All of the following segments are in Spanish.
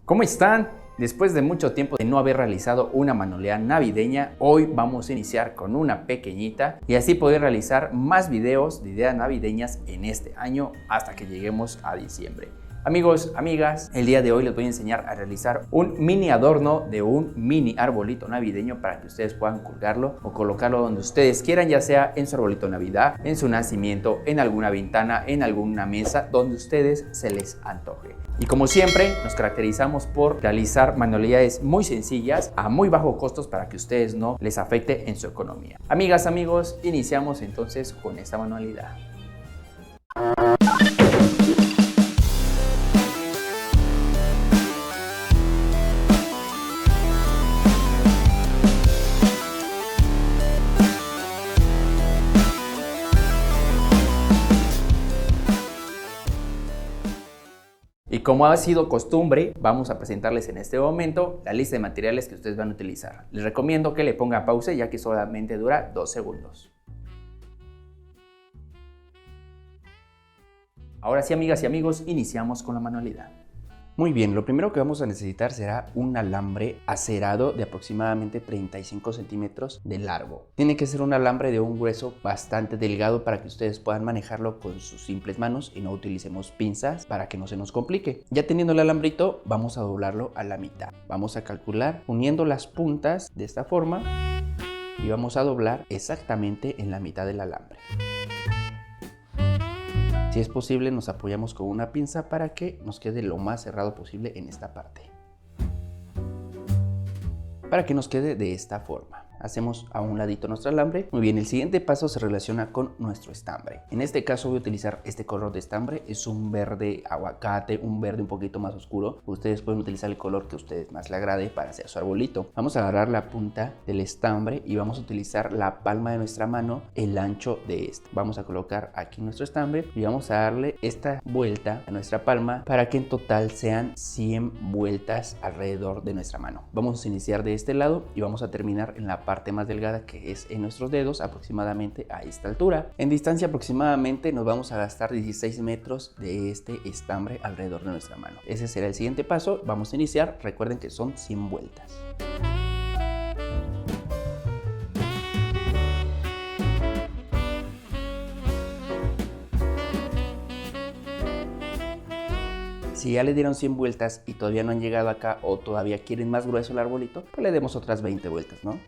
¿Cómo están? Después de mucho tiempo de no haber realizado una manualidad navideña, hoy vamos a iniciar con una pequeñita y así poder realizar más videos de ideas navideñas en este año hasta que lleguemos a diciembre. Amigos, amigas, el día de hoy les voy a enseñar a realizar un mini adorno de un mini arbolito navideño para que ustedes puedan colgarlo o colocarlo donde ustedes quieran, ya sea en su arbolito de Navidad, en su nacimiento, en alguna ventana, en alguna mesa, donde ustedes se les antoje. Y como siempre, nos caracterizamos por realizar manualidades muy sencillas a muy bajo costos para que ustedes no les afecte en su economía. Amigas, amigos, iniciamos entonces con esta manualidad. Y como ha sido costumbre, vamos a presentarles en este momento la lista de materiales que ustedes van a utilizar. Les recomiendo que le pongan pausa ya que solamente dura 2 segundos. Ahora sí, amigas y amigos, iniciamos con la manualidad. Muy bien, lo primero que vamos a necesitar será un alambre acerado de aproximadamente 35 centímetros de largo. Tiene que ser un alambre de un grueso bastante delgado para que ustedes puedan manejarlo con sus simples manos y no utilicemos pinzas para que no se nos complique. Ya teniendo el alambrito, vamos a doblarlo a la mitad. Vamos a calcular uniendo las puntas de esta forma y vamos a doblar exactamente en la mitad del alambre. Si es posible, nos apoyamos con una pinza para que nos quede lo más cerrado posible en esta parte. Para que nos quede de esta forma. Hacemos a un ladito nuestro alambre. Muy bien, el siguiente paso se relaciona con nuestro estambre. En este caso voy a utilizar este color de estambre. Es un verde aguacate, un verde un poquito más oscuro. Ustedes pueden utilizar el color que a ustedes más les agrade para hacer su arbolito. Vamos a agarrar la punta del estambre y vamos a utilizar la palma de nuestra mano, el ancho de este. Vamos a colocar aquí nuestro estambre y vamos a darle esta vuelta a nuestra palma para que en total sean 100 vueltas alrededor de nuestra mano. Vamos a iniciar de este lado y vamos a terminar en la parte más delgada, que es en nuestros dedos, aproximadamente a esta altura. En distancia aproximadamente nos vamos a gastar 16 metros de este estambre alrededor de nuestra mano. Ese será el siguiente paso. Vamos a iniciar. Recuerden que son 100 vueltas. Si ya le dieron 100 vueltas y todavía no han llegado acá o todavía quieren más grueso el arbolito, pues le demos otras 20 vueltas, ¿no?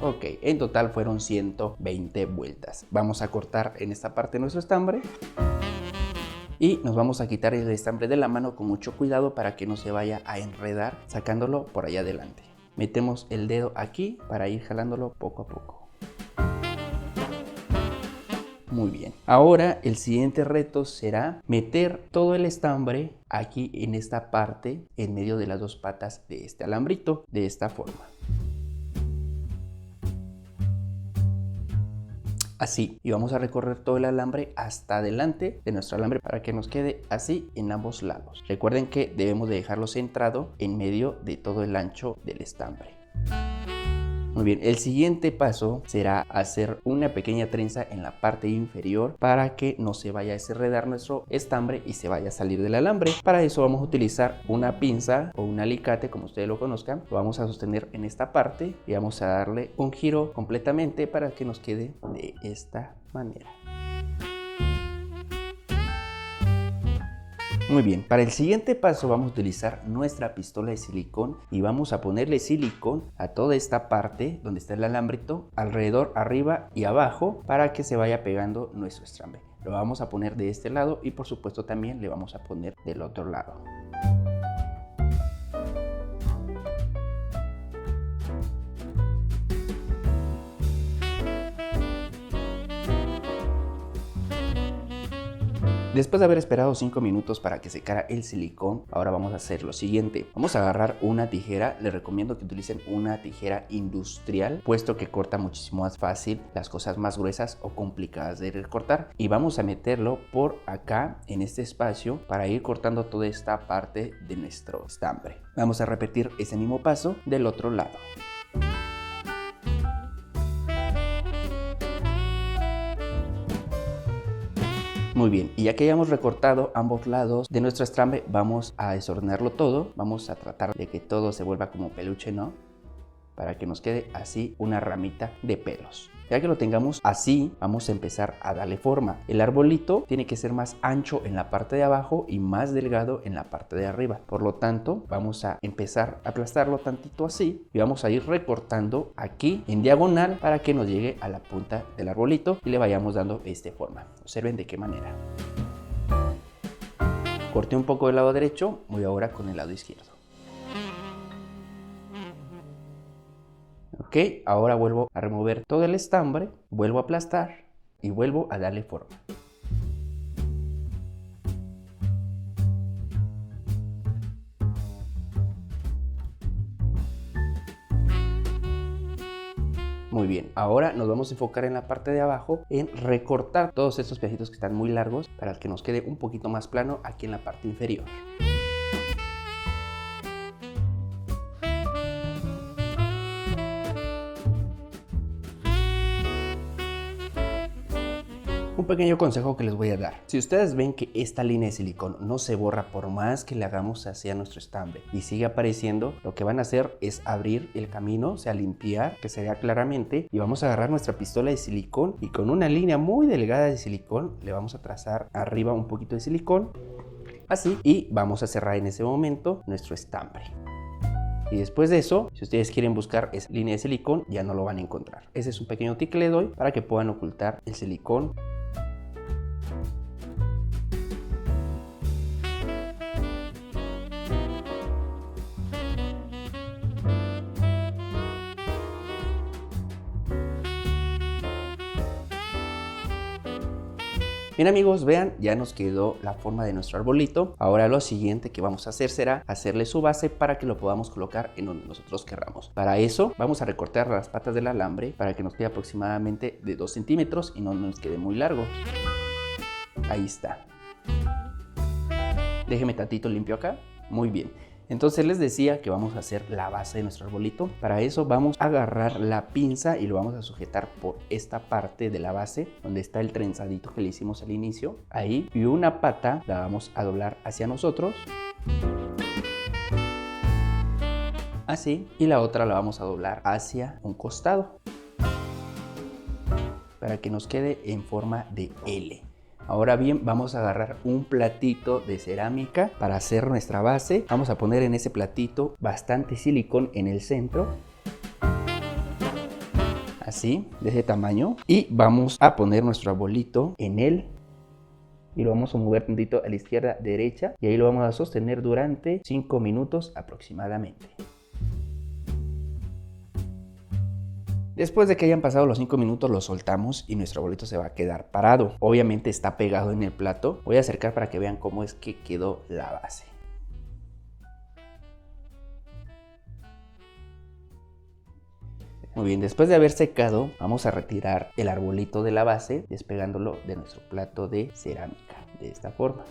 Ok, en total fueron 120 vueltas. Vamos a cortar en esta parte nuestro estambre y nos vamos a quitar el estambre de la mano con mucho cuidado para que no se vaya a enredar sacándolo por allá adelante. Metemos el dedo aquí para ir jalándolo poco a poco. Muy bien, ahora el siguiente reto será meter todo el estambre aquí en esta parte, en medio de las dos patas de este alambrito, de esta forma. Así, y vamos a recorrer todo el alambre hasta adelante de nuestro alambre para que nos quede así en ambos lados. Recuerden que debemos de dejarlo centrado en medio de todo el ancho del estambre. Muy bien, el siguiente paso será hacer una pequeña trenza en la parte inferior para que no se vaya a desenredar nuestro estambre y se vaya a salir del alambre. Para eso vamos a utilizar una pinza o un alicate, como ustedes lo conozcan. Lo vamos a sostener en esta parte y vamos a darle un giro completamente para que nos quede de esta manera. Muy bien, para el siguiente paso vamos a utilizar nuestra pistola de silicón y vamos a ponerle silicón a toda esta parte donde está el alambrito, alrededor, arriba y abajo, para que se vaya pegando nuestro estambre. Lo vamos a poner de este lado y por supuesto también le vamos a poner del otro lado. Después de haber esperado 5 minutos para que secara el silicón, ahora vamos a hacer lo siguiente. Vamos a agarrar una tijera. Les recomiendo que utilicen una tijera industrial, puesto que corta muchísimo más fácil las cosas más gruesas o complicadas de recortar. Y vamos a meterlo por acá en este espacio para ir cortando toda esta parte de nuestro estambre. Vamos a repetir ese mismo paso del otro lado. Muy bien, y ya que hayamos recortado ambos lados de nuestro estambre, vamos a desordenarlo todo. Vamos a tratar de que todo se vuelva como peluche, ¿no? Para que nos quede así una ramita de pelos. Ya que lo tengamos así, vamos a empezar a darle forma. El arbolito tiene que ser más ancho en la parte de abajo y más delgado en la parte de arriba. Por lo tanto, vamos a empezar a aplastarlo tantito así y vamos a ir recortando aquí en diagonal para que nos llegue a la punta del arbolito y le vayamos dando forma. Observen de qué manera. Corté un poco del lado derecho, voy ahora con el lado izquierdo. Ok, ahora vuelvo a remover todo el estambre, vuelvo a aplastar y vuelvo a darle forma. Muy bien, ahora nos vamos a enfocar en la parte de abajo en recortar todos estos pedacitos que están muy largos para que nos quede un poquito más plano aquí en la parte inferior. Un pequeño consejo que les voy a dar. Si ustedes ven que esta línea de silicón no se borra por más que le hagamos hacia nuestro estambre y sigue apareciendo, lo que van a hacer es abrir el camino, o sea, limpiar, que se vea claramente, y vamos a agarrar nuestra pistola de silicón y con una línea muy delgada de silicón le vamos a trazar arriba un poquito de silicón, así, y vamos a cerrar en ese momento nuestro estambre. Y después de eso, si ustedes quieren buscar esa línea de silicón, ya no lo van a encontrar. Ese es un pequeño tip que le doy para que puedan ocultar el silicón. Bien amigos, vean, ya nos quedó la forma de nuestro arbolito. Ahora lo siguiente que vamos a hacer será hacerle su base para que lo podamos colocar en donde nosotros querramos. Para eso vamos a recortar las patas del alambre para que nos quede aproximadamente de 2 centímetros y no nos quede muy largo. Ahí está. Déjeme tantito limpio acá. Muy bien. Entonces les decía que vamos a hacer la base de nuestro arbolito. Para eso vamos a agarrar la pinza y lo vamos a sujetar por esta parte de la base donde está el trenzadito que le hicimos al inicio. Ahí, y una pata la vamos a doblar hacia nosotros. Así, y la otra la vamos a doblar hacia un costado para que nos quede en forma de L. Ahora bien, vamos a agarrar un platito de cerámica para hacer nuestra base. Vamos a poner en ese platito bastante silicón en el centro. Así, de ese tamaño. Y vamos a poner nuestro arbolito en él. Y lo vamos a mover tantito a la izquierda, derecha. Y ahí lo vamos a sostener durante 5 minutos aproximadamente. Después de que hayan pasado los 5 minutos lo soltamos y nuestro arbolito se va a quedar parado. Obviamente está pegado en el plato. Voy a acercar para que vean cómo es que quedó la base. Muy bien, después de haber secado, vamos a retirar el arbolito de la base, despegándolo de nuestro plato de cerámica, de esta forma.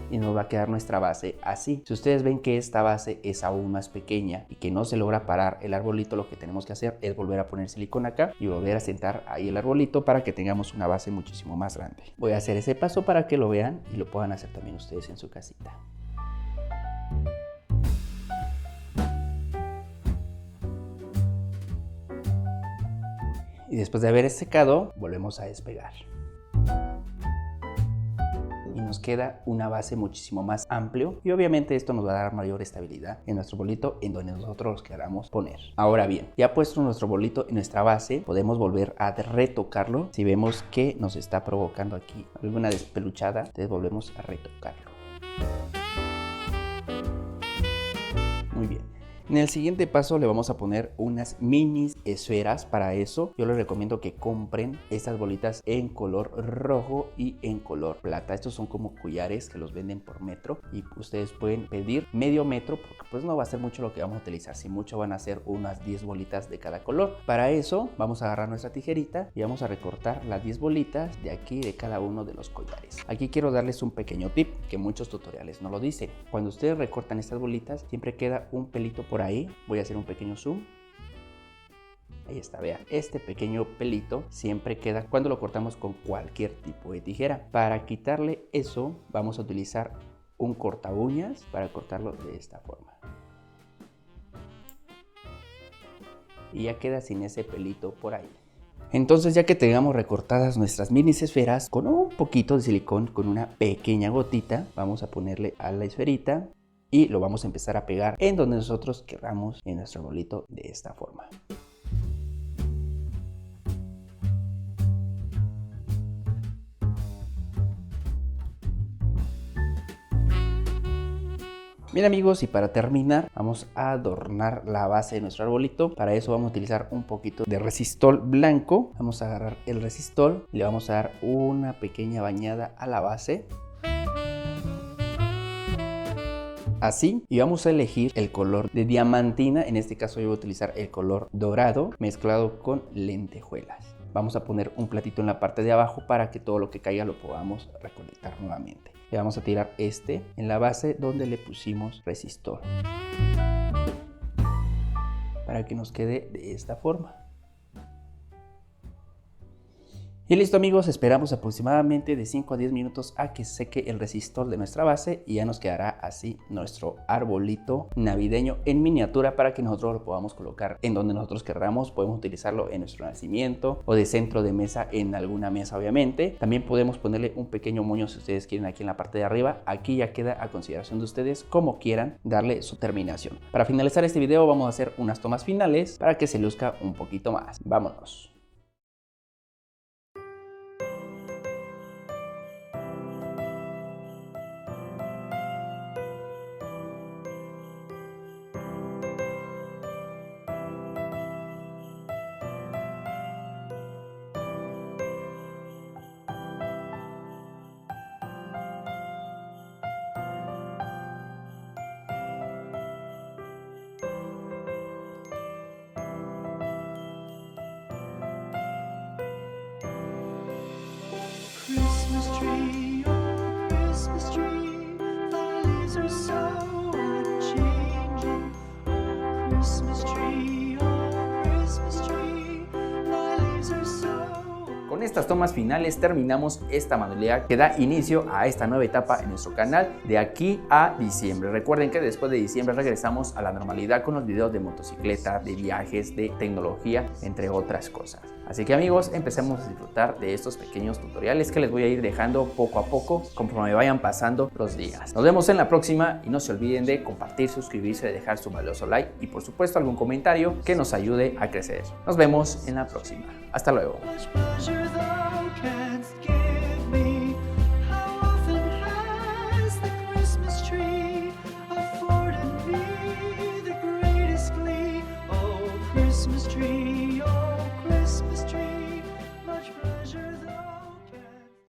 Y nos va a quedar nuestra base así. Si ustedes ven que esta base es aún más pequeña y que no se logra parar el arbolito, lo que tenemos que hacer es volver a poner silicón acá y volver a sentar ahí el arbolito para que tengamos una base muchísimo más grande. Voy a hacer ese paso para que lo vean y lo puedan hacer también ustedes en su casita. Y después de haber secado, volvemos a despegar. Y nos queda una base muchísimo más amplio y obviamente esto nos va a dar mayor estabilidad en nuestro bolito en donde nosotros los queramos poner. Ahora bien, ya puesto nuestro bolito en nuestra base, podemos volver a retocarlo. Si vemos que nos está provocando aquí alguna despeluchada, entonces volvemos a retocarlo. Muy bien. En el siguiente paso le vamos a poner unas mini esferas. Para eso yo les recomiendo que compren estas bolitas en color rojo y en color plata. Estos son como collares que los venden por metro y ustedes pueden pedir medio metro porque pues no va a ser mucho lo que vamos a utilizar. Si mucho van a ser unas 10 bolitas de cada color. Para eso vamos a agarrar nuestra tijerita y vamos a recortar las 10 bolitas de aquí de cada uno de los collares. Aquí quiero darles un pequeño tip que muchos tutoriales no lo dicen. Cuando ustedes recortan estas bolitas siempre queda un pelito por ahí. Voy a hacer un pequeño zoom. Ahí está, vea, este pequeño pelito siempre queda cuando lo cortamos con cualquier tipo de tijera. Para quitarle eso vamos a utilizar un corta uñas para cortarlo de esta forma. Y ya queda sin ese pelito por ahí. Entonces, ya que tengamos recortadas nuestras mini esferas, con un poquito de silicón, con una pequeña gotita, vamos a ponerle a la esferita y lo vamos a empezar a pegar en donde nosotros queramos en nuestro arbolito de esta forma. Bien amigos, y para terminar vamos a adornar la base de nuestro arbolito. Para eso vamos a utilizar un poquito de resistol blanco. Vamos a agarrar el resistol y le vamos a dar una pequeña bañada a la base. Así, y vamos a elegir el color de diamantina. En este caso yo voy a utilizar el color dorado mezclado con lentejuelas. Vamos a poner un platito en la parte de abajo para que todo lo que caiga lo podamos recolectar nuevamente. Le vamos a tirar este en la base donde le pusimos resistol, para que nos quede de esta forma. Y listo amigos, esperamos aproximadamente de 5 a 10 minutos a que seque el resistol de nuestra base y ya nos quedará así nuestro arbolito navideño en miniatura para que nosotros lo podamos colocar en donde nosotros queramos. Podemos utilizarlo en nuestro nacimiento o de centro de mesa en alguna mesa obviamente. También podemos ponerle un pequeño moño si ustedes quieren aquí en la parte de arriba. Aquí ya queda a consideración de ustedes como quieran darle su terminación. Para finalizar este video vamos a hacer unas tomas finales para que se luzca un poquito más. Vámonos. Christmas tree, oh Christmas tree, thy leaves are so unchanging. Oh Christmas tree, thy leaves are so. Con estas tomas finales terminamos esta manualidad que da inicio a esta nueva etapa en nuestro canal de aquí a diciembre. Recuerden que después de diciembre regresamos a la normalidad con los videos de motocicleta, de viajes, de tecnología, entre otras cosas. Así que amigos, empecemos a disfrutar de estos pequeños tutoriales que les voy a ir dejando poco a poco conforme vayan pasando los días. Nos vemos en la próxima y no se olviden de compartir, suscribirse, de dejar su valioso like y por supuesto algún comentario que nos ayude a crecer. Nos vemos en la próxima. Hasta luego. Christmas tree, oh Christmas tree.